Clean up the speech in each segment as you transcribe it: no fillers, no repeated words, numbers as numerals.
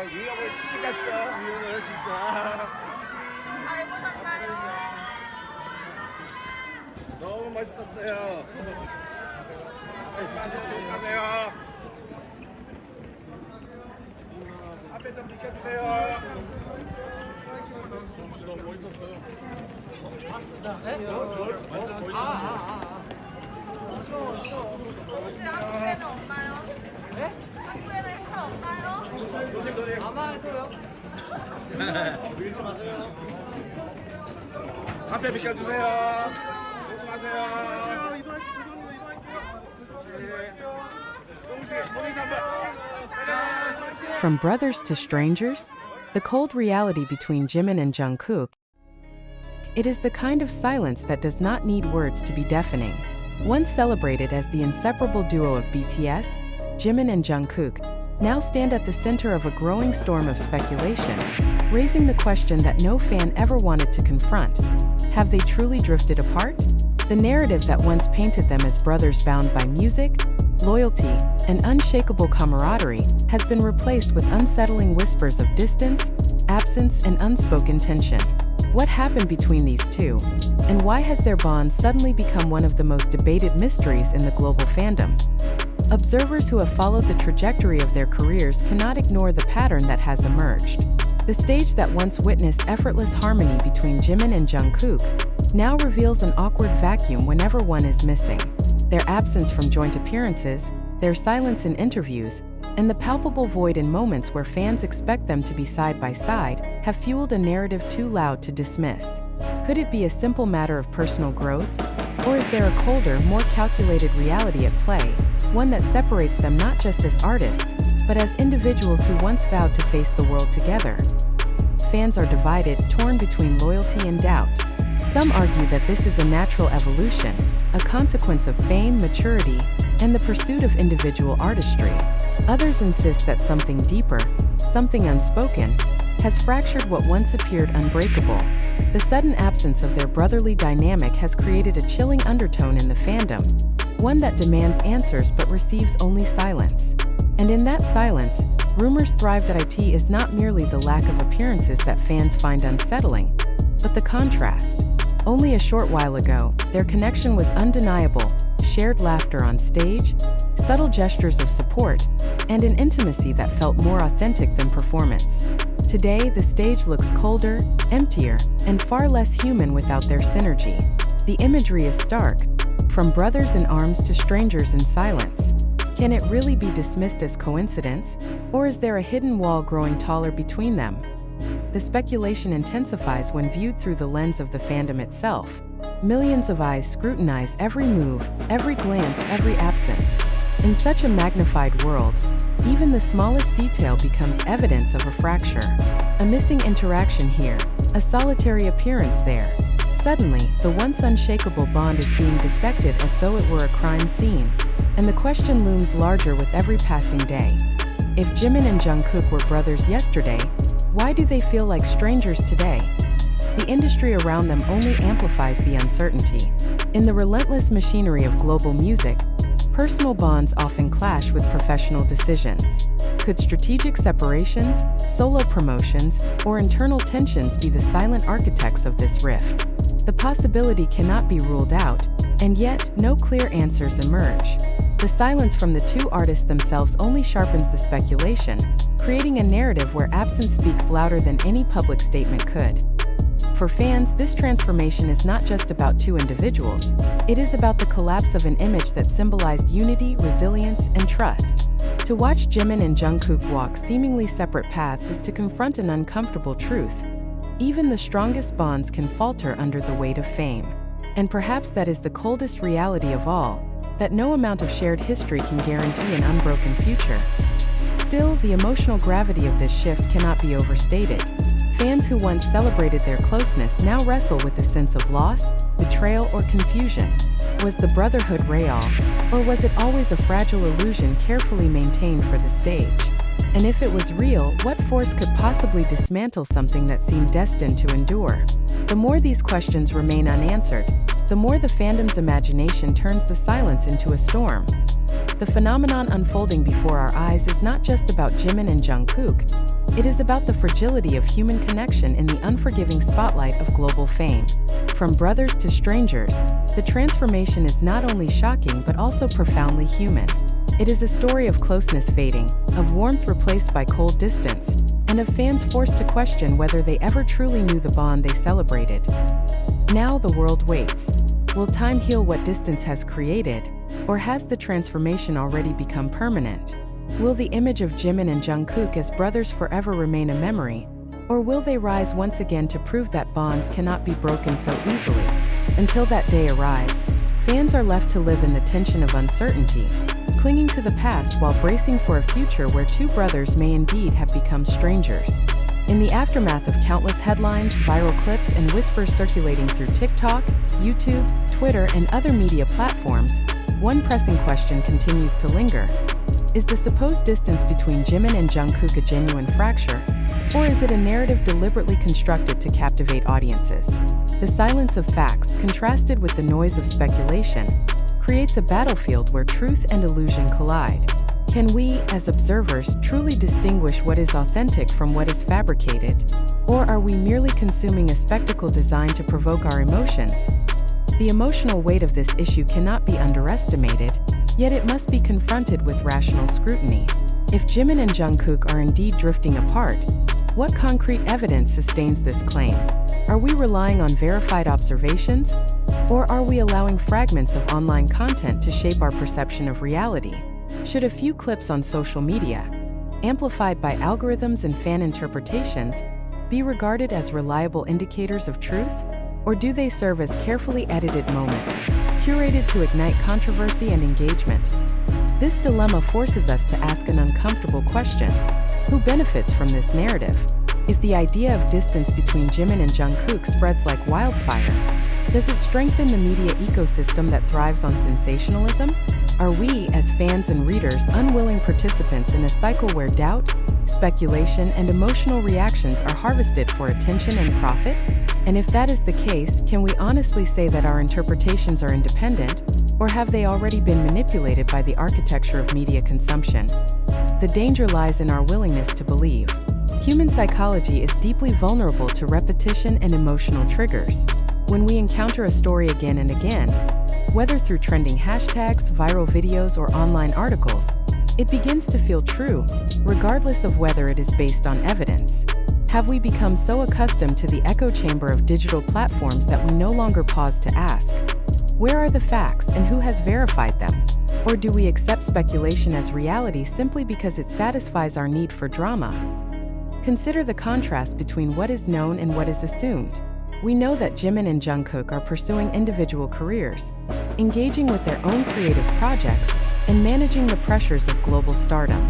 위협을 찍었어. 위협을 진짜. 잘 보셨나요? 너무 멋있었어요. 조심하세요. 앞에 좀 비켜주세요. 너무 멋있었어요. 혹시 한국에는 없나요? 네? 한국에는 행사 없나요? 조심. 아마 해도요. 밀지 마세요. 앞에 비켜주세요. 조심하세요. From brothers to strangers, the cold reality between Jimin and Jungkook. It is the kind of silence that does not need words to be deafening. Once celebrated as the inseparable duo of BTS, Jimin and Jungkook now stand at the center of a growing storm of speculation, raising the question that no fan ever wanted to confront. Have they truly drifted apart? The narrative that once painted them as brothers bound by music, loyalty, and unshakable camaraderie has been replaced with unsettling whispers of distance, absence, and unspoken tension. What happened between these two? And why has their bond suddenly become one of the most debated mysteries in the global fandom? Observers who have followed the trajectory of their careers cannot ignore the pattern that has emerged. The stage that once witnessed effortless harmony between Jimin and Jungkook now reveals an awkward vacuum whenever one is missing. Their absence from joint appearances, their silence in interviews, and the palpable void in moments where fans expect them to be side by side have fueled a narrative too loud to dismiss. Could it be a simple matter of personal growth? Or is there a colder, more calculated reality at play, one that separates them not just as artists, but as individuals who once vowed to face the world together? Fans are divided, torn between loyalty and doubt. Some argue that this is a natural evolution, a consequence of fame, maturity, and the pursuit of individual artistry. Others insist that something deeper, something unspoken, has fractured what once appeared unbreakable. The sudden absence of their brotherly dynamic has created a chilling undertone in the fandom, one that demands answers but receives only silence. And in that silence, rumors thrive. It is not merely the lack of appearances that fans find unsettling, but the contrast. Only a short while ago, their connection was undeniable, shared laughter on stage, subtle gestures of support, and an intimacy that felt more authentic than performance. Today, the stage looks colder, emptier, and far less human without their synergy. The imagery is stark, from brothers in arms to strangers in silence. Can it really be dismissed as coincidence, or is there a hidden wall growing taller between them? The speculation intensifies when viewed through the lens of the fandom itself. Millions of eyes scrutinize every move, every glance, every absence. In such a magnified world, even the smallest detail becomes evidence of a fracture. A missing interaction here, a solitary appearance there. Suddenly, the once unshakable bond is being dissected as though it were a crime scene. And the question looms larger with every passing day. If Jimin and Jungkook were brothers yesterday, why do they feel like strangers today? The industry around them only amplifies the uncertainty. In the relentless machinery of global music, personal bonds often clash with professional decisions. Could strategic separations, solo promotions, or internal tensions be the silent architects of this rift? The possibility cannot be ruled out, and yet no clear answers emerge. The silence from the two artists themselves only sharpens the speculation, creating a narrative where absence speaks louder than any public statement could. For fans, this transformation is not just about two individuals, it is about the collapse of an image that symbolized unity, resilience, and trust. To watch Jimin and Jungkook walk seemingly separate paths is to confront an uncomfortable truth. Even the strongest bonds can falter under the weight of fame. And perhaps that is the coldest reality of all, that no amount of shared history can guarantee an unbroken future. Still, the emotional gravity of this shift cannot be overstated. Fans who once celebrated their closeness now wrestle with a sense of loss, betrayal, or confusion. Was the brotherhood real, or was it always a fragile illusion carefully maintained for the stage? And if it was real, what force could possibly dismantle something that seemed destined to endure? The more these questions remain unanswered, the more the fandom's imagination turns the silence into a storm. The phenomenon unfolding before our eyes is not just about Jimin and Jungkook, It is about the fragility of human connection in the unforgiving spotlight of global fame. From brothers to strangers, the transformation is not only shocking but also profoundly human. It is a story of closeness fading, of warmth replaced by cold distance, and of fans forced to question whether they ever truly knew the bond they celebrated. Now the world waits. Will time heal what distance has created, or has the transformation already become permanent? Will the image of Jimin and Jungkook as brothers forever remain a memory, or will they rise once again to prove that bonds cannot be broken so easily? Until that day arrives, fans are left to live in the tension of uncertainty, clinging to the past while bracing for a future where two brothers may indeed have become strangers. In the aftermath of countless headlines, viral clips, and whispers circulating through TikTok, YouTube, Twitter, and other media platforms, one pressing question continues to linger. Is the supposed distance between Jimin and Jungkook a genuine fracture, or is it a narrative deliberately constructed to captivate audiences? The silence of facts, contrasted with the noise of speculation, creates a battlefield where truth and illusion collide. Can we, as observers, truly distinguish what is authentic from what is fabricated? Or are we merely consuming a spectacle designed to provoke our emotions? The emotional weight of this issue cannot be underestimated, yet it must be confronted with rational scrutiny. If Jimin and Jungkook are indeed drifting apart, what concrete evidence sustains this claim? Are we relying on verified observations? Or are we allowing fragments of online content to shape our perception of reality? Should a few clips on social media, amplified by algorithms and fan interpretations, be regarded as reliable indicators of truth? Or do they serve as carefully edited moments, curated to ignite controversy and engagement? This dilemma forces us to ask an uncomfortable question: who benefits from this narrative? If the idea of distance between Jimin and Jungkook spreads like wildfire, does it strengthen the media ecosystem that thrives on sensationalism? Are we, as fans and readers, unwilling participants in a cycle where doubt, speculation, and emotional reactions are harvested for attention and profit? And if that is the case, can we honestly say that our interpretations are independent, or have they already been manipulated by the architecture of media consumption? The danger lies in our willingness to believe. Human psychology is deeply vulnerable to repetition and emotional triggers. When we encounter a story again and again, whether through trending hashtags, viral videos, or online articles, it begins to feel true, regardless of whether it is based on evidence. Have we become so accustomed to the echo chamber of digital platforms that we no longer pause to ask, where are the facts and who has verified them? Or do we accept speculation as reality simply because it satisfies our need for drama? Consider the contrast between what is known and what is assumed. We know that Jimin and Jungkook are pursuing individual careers, engaging with their own creative projects, and managing the pressures of global stardom.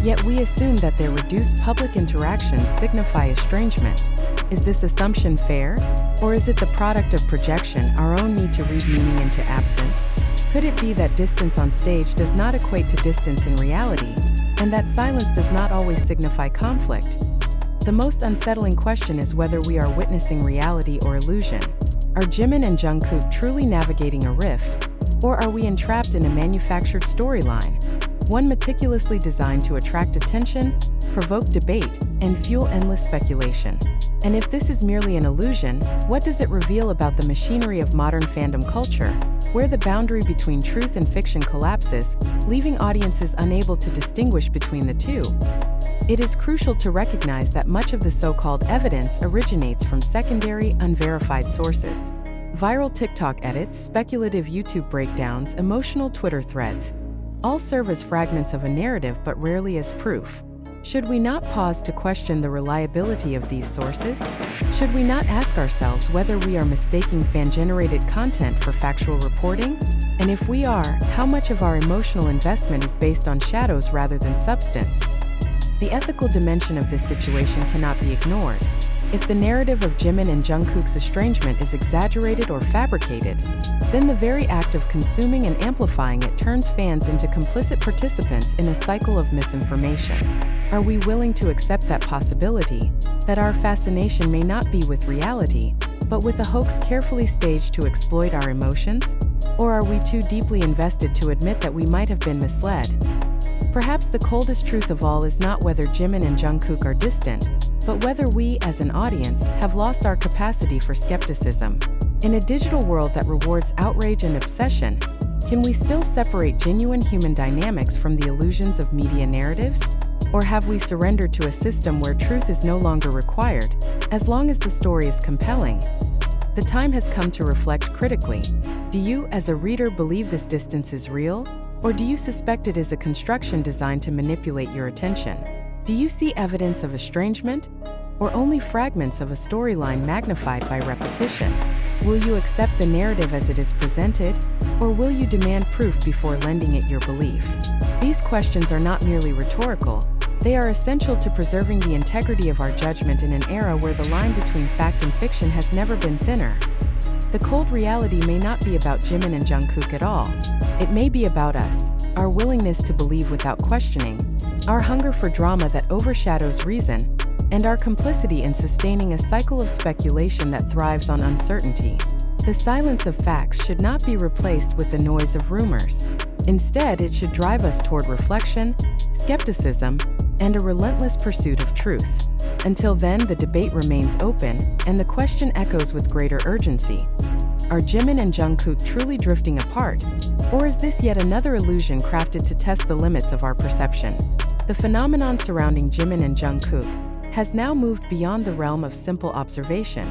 Yet we assume that their reduced public interactions signify estrangement. Is this assumption fair? Or is it the product of projection, our own need to read meaning into absence? Could it be that distance on stage does not equate to distance in reality, and that silence does not always signify conflict? The most unsettling question is whether we are witnessing reality or illusion. Are Jimin and Jungkook truly navigating a rift, or are we entrapped in a manufactured storyline, one meticulously designed to attract attention, provoke debate, and fuel endless speculation? And if this is merely an illusion, what does it reveal about the machinery of modern fandom culture, where the boundary between truth and fiction collapses, leaving audiences unable to distinguish between the two? It is crucial to recognize that much of the so-called evidence originates from secondary, unverified sources. Viral TikTok edits, speculative YouTube breakdowns, emotional Twitter threads, all serve as fragments of a narrative but rarely as proof. Should we not pause to question the reliability of these sources? Should we not ask ourselves whether we are mistaking fan-generated content for factual reporting? And if we are, how much of our emotional investment is based on shadows rather than substance? The ethical dimension of this situation cannot be ignored. If the narrative of Jimin and Jungkook's estrangement is exaggerated or fabricated, then the very act of consuming and amplifying it turns fans into complicit participants in a cycle of misinformation. Are we willing to accept that possibility, that our fascination may not be with reality, but with a hoax carefully staged to exploit our emotions? Or are we too deeply invested to admit that we might have been misled? Perhaps the coldest truth of all is not whether Jimin and Jungkook are distant, but whether we, as an audience, have lost our capacity for skepticism. In a digital world that rewards outrage and obsession, can we still separate genuine human dynamics from the illusions of media narratives? Or have we surrendered to a system where truth is no longer required, as long as the story is compelling? The time has come to reflect critically. Do you, as a reader, believe this distance is real? Or do you suspect it is a construction designed to manipulate your attention? Do you see evidence of estrangement? Or only fragments of a storyline magnified by repetition? Will you accept the narrative as it is presented? Or will you demand proof before lending it your belief? These questions are not merely rhetorical. They are essential to preserving the integrity of our judgment in an era where the line between fact and fiction has never been thinner. The cold reality may not be about Jimin and Jungkook at all. It may be about us, our willingness to believe without questioning, our hunger for drama that overshadows reason, and our complicity in sustaining a cycle of speculation that thrives on uncertainty. The silence of facts should not be replaced with the noise of rumors. Instead, it should drive us toward reflection, skepticism, and a relentless pursuit of truth. Until then, the debate remains open, and the question echoes with greater urgency. Are Jimin and Jungkook truly drifting apart? Or is this yet another illusion crafted to test the limits of our perception? The phenomenon surrounding Jimin and Jungkook has now moved beyond the realm of simple observation.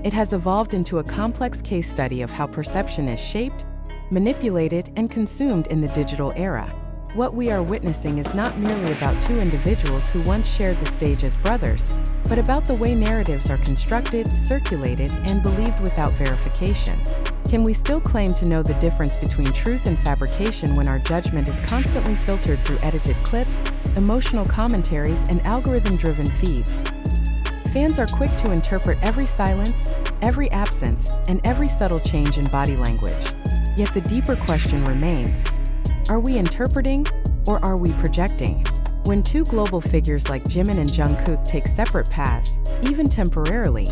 It has evolved into a complex case study of how perception is shaped, manipulated, and consumed in the digital era. What we are witnessing is not merely about two individuals who once shared the stage as brothers, but about the way narratives are constructed, circulated, and believed without verification. Can we still claim to know the difference between truth and fabrication when our judgment is constantly filtered through edited clips, emotional commentaries, and algorithm-driven feeds? Fans are quick to interpret every silence, every absence, and every subtle change in body language. Yet the deeper question remains: are we interpreting, or are we projecting? When two global figures like Jimin and Jungkook take separate paths, even temporarily,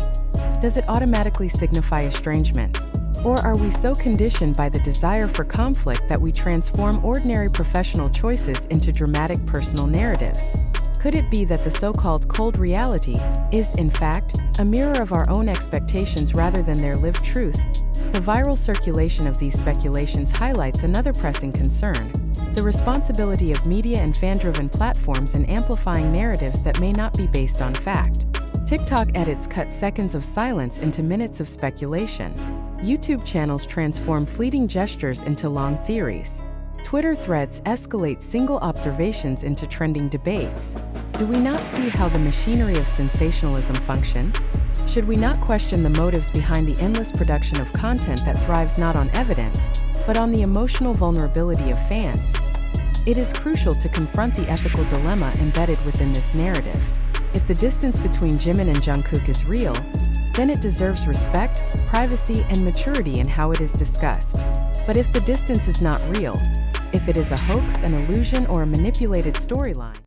does it automatically signify estrangement? Or are we so conditioned by the desire for conflict that we transform ordinary professional choices into dramatic personal narratives? Could it be that the so-called cold reality is, in fact, a mirror of our own expectations rather than their lived truth? The viral circulation of these speculations highlights another pressing concern: the responsibility of media and fan-driven platforms in amplifying narratives that may not be based on fact. TikTok edits cut seconds of silence into minutes of speculation. YouTube channels transform fleeting gestures into long theories. Twitter threads escalate single observations into trending debates. Do we not see how the machinery of sensationalism functions? Should we not question the motives behind the endless production of content that thrives not on evidence, but on the emotional vulnerability of fans? It is crucial to confront the ethical dilemma embedded within this narrative. If the distance between Jimin and Jungkook is real, then it deserves respect, privacy, and maturity in how it is discussed. But if the distance is not real, if it is a hoax, an illusion, or a manipulated storyline,